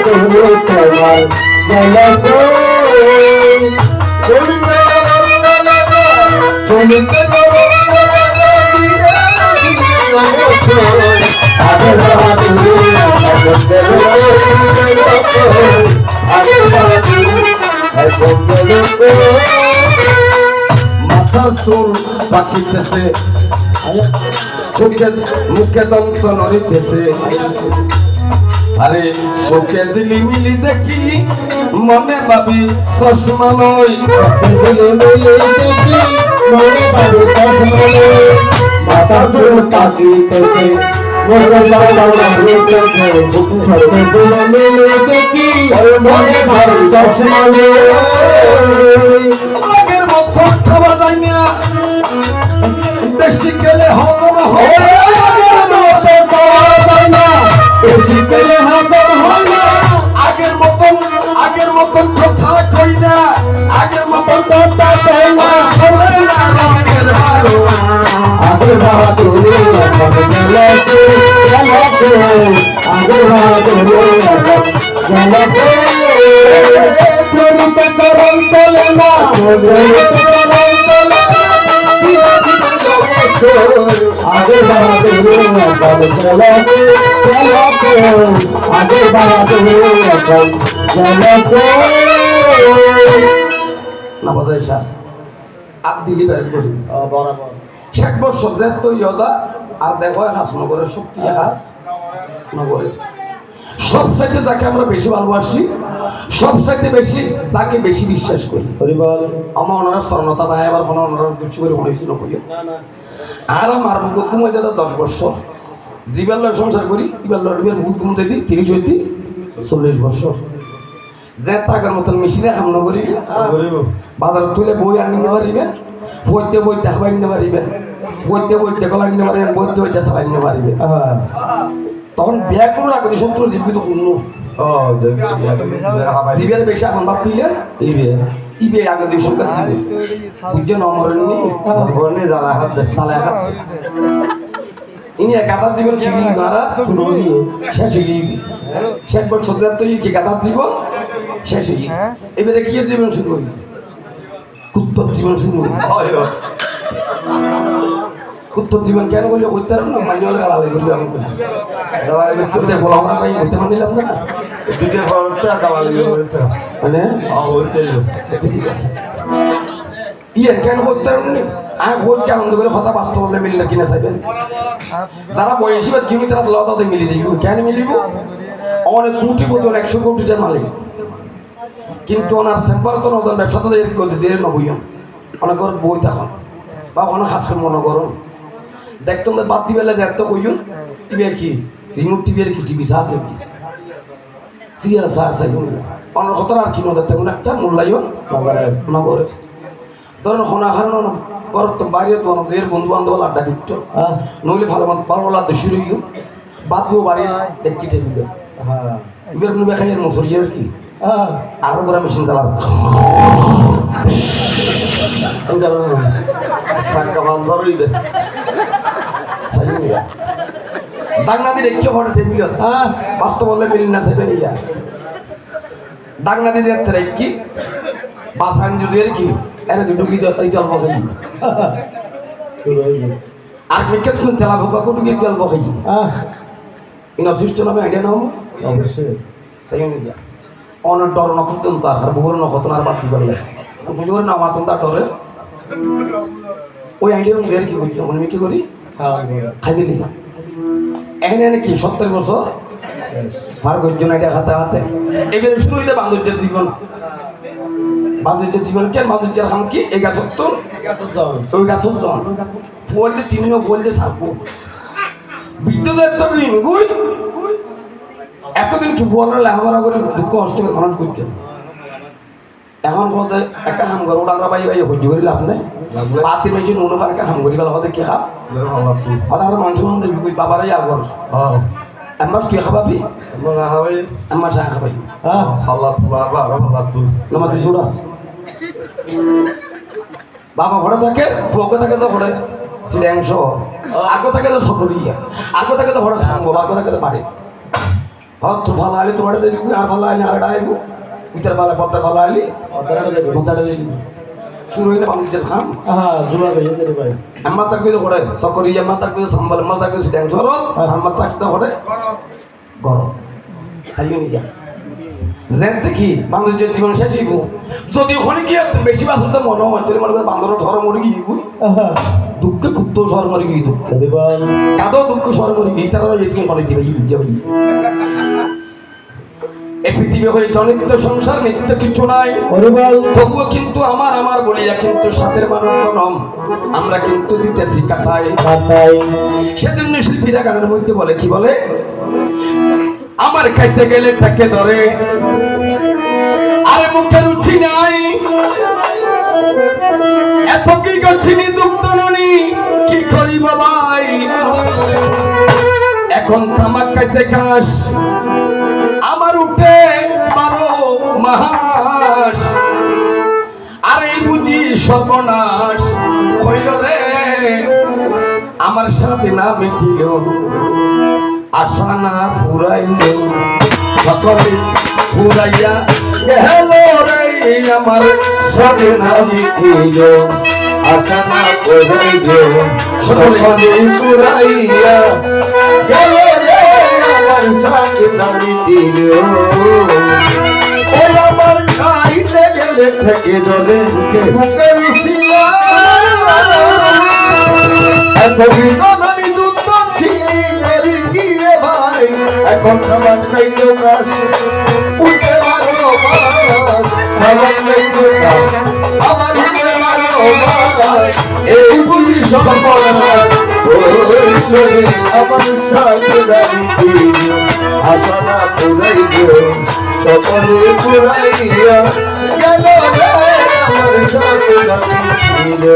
বাহাদুর তোমার জলক চলিতে আগের বাহাদুর মাথা চুল পাকিতেছে চোখে মুখে দন্ত নড়িতেছে আরে চোখে ঝিলিমিলি দেখি মনে ভাবি চশমা লই দেখি মনে ভাবি চশমা লই মাথা চুল পাকিতেছে মনে ভাবি চশমা লই আগের মতো খাওয়া যায় না বেশি গেলে হজম হয় না বেশি গেলে হজম হয় না আগের মতন কথা কই না আগের মতন কথা কই না আগের বাহাদুর আগের না বোঝাই স্যার আর দিলি বের করি বরাবর 60 বছর দেয় তো ইয়দা আর দেখো হাসনগরের শক্তি হাস নগরের সবচাইতে যাকে আমরা বেশি ভালোবাসি সবচাইতে বেশি যাকে বেশি বিশ্বাস করি আমার ওনারা স্বর্ণতা নাই আবার কোনো ওনারা দুঃখ করে হয়েছিল কইও আর আমার বুকুম হয়ে যেত 10 বছর জীবের লয় সংসার করি এবার লড়বের বুকুম যদি 30 হইতে 40 বছর যে টাকার মতন মেশিনে কাম নকরি বাজার তুলে বই আনি নিতে পারিবেন বইতে বইতে হাবাই নিতে পারিবেন বইতে বইতে কলা নিতে পারিবেন বইতে বইতে চালাই নিতে পারিবেন তখন বিয়া করে রাখতে শত্রু জীবিত অন্য জীবের বেশি এখন বাপ দিলেন ইবে আগে দিয়ে সরকার দিবে বুঝছেন অমরণী জ্বালা হাত ইনি এক আদার দিবেন চিনি গাড়া শেষ হয়ে গিয়ে 60 বছর তো কি গাদার জীবন শেষ হয়ে গিয়ে এবারে কি জীবন শুরু হইবে কুত্তর জীবন শুরু হইবে কুত্তর জীবন কেন বলে হইতে পারবো না মাঝে হলে গালালি করবে আমি বলা আমরা নাই হইতে মানিলাম না দুধের খরচটা দাবালি মানে ঠিক আছে ইয়ে কেন করতে পারবেন আমি হইতে আনন্দ করে কথা বাস্তব হলে মিললে কিনা চাইবেন যারা বয়সী বা জমি তারা লতাতে মিলে যাইব কেন মিলিব অনেক কোটি বোতল 100 কোটিটার মালিক কিন্তু ওনার সেম্পার তো নতুন ব্যবসা তো দিয়ে নবইন অনেক বই তখন বা অনেক হাসন মনে করুন দেখতাম বাদ দিবেলা যে এত কইন টিভি কি রিমোট টিভি কি টিভি সার দেখি সিরিয়াল সার সাই অনেক কত আর কি নদে তেমন একটা মূল্যায়ন নগরে ধরুন হনা হারানো করত বাইরে তো আমাদের বন্ধু বান্ধব আড্ডা দিত নইলে ভালো ভালো আড্ডা শুরু হইল বাদ দিব বাড়ি দেখি টেবিল হ্যাঁ ইবের কোনো বেখাইয়ের মসুরিয়ার কি আরো করে মেশিন চালাবো সাক্কা বান্ধবই দে দাগনাদি রেখে ভরে টেবিল বাস্তব বললে মিলিন না সেটা নিয়া দাগনাদি দেখতে রেখি বাসান যদি কি এর দুটো এই জল বখাই আর মিকে তুমি তেলা ভোকা কো দুকি জল বখাই ইনা সিস্টেম নামে আইডিয়া নাও অবশ্যই সেই নিয়া অন ডর নক্ষত্র তার আর ভোর নক্ষত্র আর বাতি করলে বুঝুর না মাতন তার ডরে ওই আইডিয়া এর কি কইছো আমি কি করি খাই দিলি এখানে কি 70 বছর পার গজন এটা হাতে হাতে এবারে শুরু হইলে বান্ধবদের জীবন কেন বান্ধবদের কাম কি এই গাছ তো ওই গাছ জন ফলতে তিনও ফলতে সারবো বিদ্যুতের তো গুই এতদিন কি ফল লেখাপড়া করে দুঃখ কষ্ট করে মানুষ করছে এখন বলতে একটা হাম করো ওটা আমরা বাই সহ্য করি লাভ নাই পাতি মেশিন অনুবার একটা হাম করি গেল হতে কি খাব হতে আমরা মানুষের মধ্যে বাবারাই আগর আমার তুই খাবাবি আমার চা খাবাই বাবা ঘরে থাকে ফোকে থাকে তো ঘরে চিড়াংশ আগে থাকে তো সকলিয়া আগে থাকে তো ঘরে সাঙ্গ আগে থাকে তো বাড়ি হ্যাঁ তো ভালো আলি তোমার দেখি আর ভালো আলি আর ডাইবো উচার ভালো পদ্মার ভালো আলি পদ্মাটা দেখি শুরু হইলে বাংলাদেশের খাম আমার তার কিন্তু ঘরে সকরি আমার তার কিন্তু সম্বল আমার তার কিন্তু ড্যান্স হলো আমার তার কিন্তু ঘরে গরম খাইও নি যা যেন দেখি বাংলাদেশের জীবন শেষ হইব যদি ওখানে গিয়ে বেশি বাসন তো মনে হয় তাহলে মনে করে বাংলার ঝড় মরে গিয়ে দুঃখে খুব তো ঝড় মরে গিয়ে দুঃখ এত দুঃখ ঝড় মরে গিয়ে তারা এরকম করে দিবে যাবে এই পৃথিবী হয়ে জনিত্য সংসার নিত্য কিছু নাই তবুও কিন্তু আমার আমার বলিয়া কিন্তু সাথের মানুষ নম আমরা কিন্তু দিতেছি কাটাই সেজন্য শিল্পীরা গানের মধ্যে বলে কি বলে আমার খাইতে গেলে তাকে ধরে আরে মুখে রুচি নাই এত কি করছিনি দুগ্ধ ননি কি করি বাবাই এখন তামাক খাইতে খাস আমার উঠে 12 মাস আর এই বুঝি সর্বনাশ হইল রে আমার সাথে না মিটিল আশা না ফুরাইল সকলে ফুরাইয়া গেল রে আমার সাথে না মিটিল আশা না ফুরাইল সকলে ফুরাইয়া গেল রে আমার সাথে না মিটিল ও আমার খাইতে গেলে থেকে ধরে মুখে রুচিলা এত বিনোদনী দুঃখ চিনি মেরি গিয়ে ভাই এখন খাবার খাইতে কাশ উঠে মারো মাস খাবার খাইতে কাশ আমার উঠে মারো মাস এই বুঝি সর্বনাশ আমার সাথে দাঁড়িয়ে আশা না পুরাইব সকলে পুরাইয়া গেল রে আমার সাথে দাঁড়িয়ে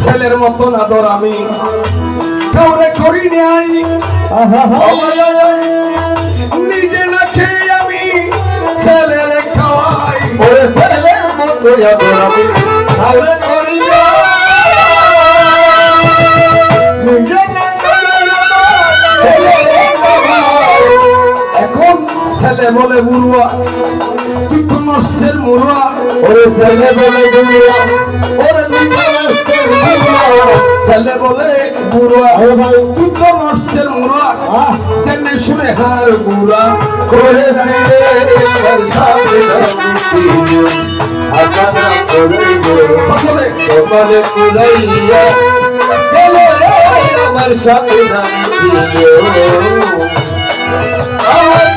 ছেলের মতন আদর আমি কাউরে করি নাই নিজে না খেয়ে আমি ছেলের খাওয়াই ওরে ছেলের মতো আদর আমি কাউরে করি না নিজে না এখন ছেলে বলে বুড়ুয়া তুই তো নষ্টের মুড়ুয়া ওরে ছেলে বলে বুড়ুয়া ওরে ছেলে বলে বুড়া তুই তো নষ্টের মুড়া তেনে শুনে হার বুড়া করে সকলে তোমারে পুরাইয়া আমার সাথে আমার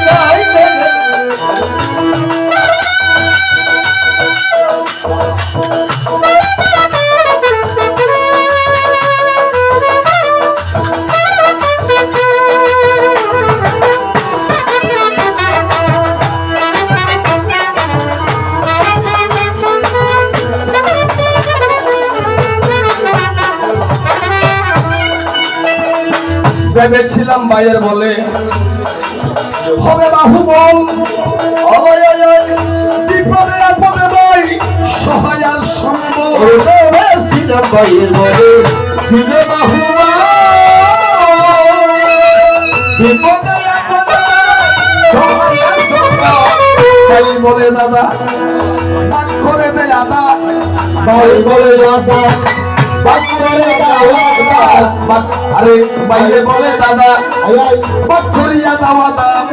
ভেবেছিলাম ভাইয়ের বলে হবে বাহুবল বিপদে আপদে ভাই সহায় আর সম্ভব ভেবেছিলাম ভাইয়ের বলে ছিল বাহুবল বিপদে আপদে সহায় আর সম্ভব ভাই বলে দাদা ডাক করে দে দাদা ভাই বলে দাদা আরে বাইরে বলে দাদা বাচ্চরিয়া দাওয়া দাম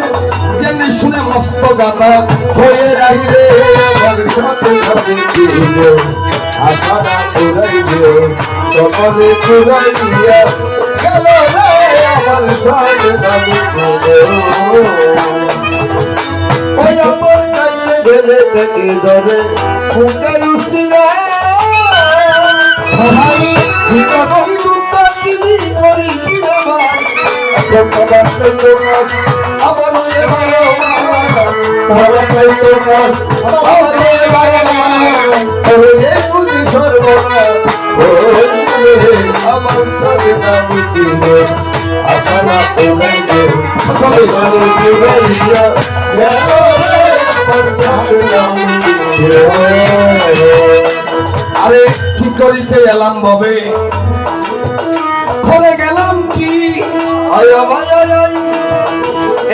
জেনে শুনে মস্ত গাদা হয়ে রাইলে আশা না পুরাইল সকলে পুরাইয়া গেল রে আমার সাথে ওই আমার কাছে গেলে থেকে ধরে মুখে রুচিলা ভাই ভিটা বই দুটা কিনি করি কি আমার এখন তোমার কইলো কাজ আবার হয়ে ভালো ভালো কইলো কাজ আবার হয়ে ভালো ওরে এই বুঝি সর্বনাশ ওরে আমার সাথে না মিটিল আশা না পুরাইল সকলে ভালো পুরাইয়া গেল রে আমার সাথে না মিটিল আরে কি করিতে এলাম ববে করে গেলাম কি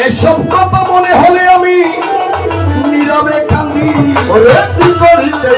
এসব কথা মনে হলে আমি নীরবে কান্দি। ওরে তুই করিতে